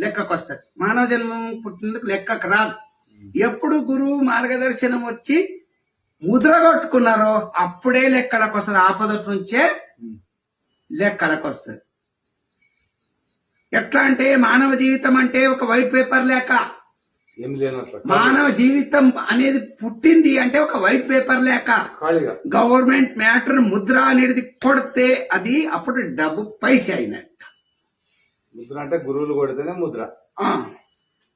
లెక్కకు వస్తుంది. మానవ జన్మం పుట్టినందుకు లెక్కకు రాదు. ఎప్పుడు గురువు మార్గదర్శనం వచ్చి ముద్ర కొట్టుకున్నారో అప్పుడే లెక్కలకు వస్తుంది. ఆపదటి నుంచే లెక్కలకు వస్తుంది. ఎట్లా అంటే మానవ జీవితం అంటే ఒక వైట్ పేపర్ లేక, మానవ జీవితం అనేది పుట్టింది అంటే ఒక వైట్ పేపర్ లేక, గవర్నమెంట్ మ్యాటర్ ముద్ర అనేది కొడితే అది అప్పుడు డబ్బు పైసా అయినట్టు. ముద్ర అంటే గురువులు కొడితేనే ముద్ర.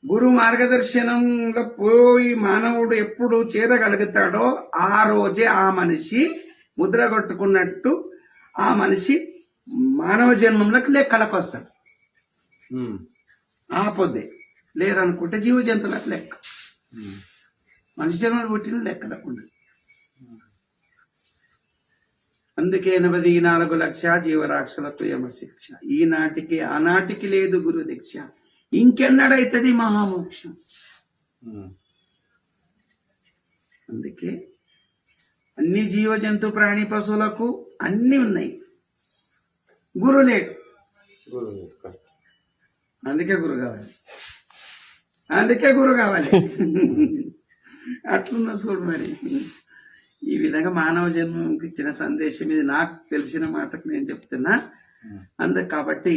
గురు మార్గదర్శనంలో పోయి మానవుడు ఎప్పుడు చేరగలుగుతాడో ఆ రోజే ఆ మనిషి ముద్ర కొట్టుకున్నట్టు ఆ మనిషి మానవ జన్మంలోకి లెక్కలకు వస్తాడు. ఆపొద్దే లేదనుకుంటే జీవ జంతువులకు లెక్క. మనిషి జన్మలు పుట్టిన లెక్కలకు ఉండదు. అందుకే 84 లక్ష జీవరాక్షలకు యమశిక్ష. ఈనాటికి ఆనాటికి లేదు గురు దీక్ష, ఇంకెన్నడైతుంది మహామోక్షం. అందుకే అన్ని జీవ జంతు ప్రాణి పశువులకు అన్ని ఉన్నాయి, గురు లేడు. అందుకే గురు కావాలి, అందుకే గురు కావాలి. అట్లున్న చూడు మరి. ఈ విధంగా మానవ జన్మకి ఇచ్చిన సందేశం ఇది. నాకు తెలిసిన మాటకు నేను చెప్తున్నా. కాబట్టి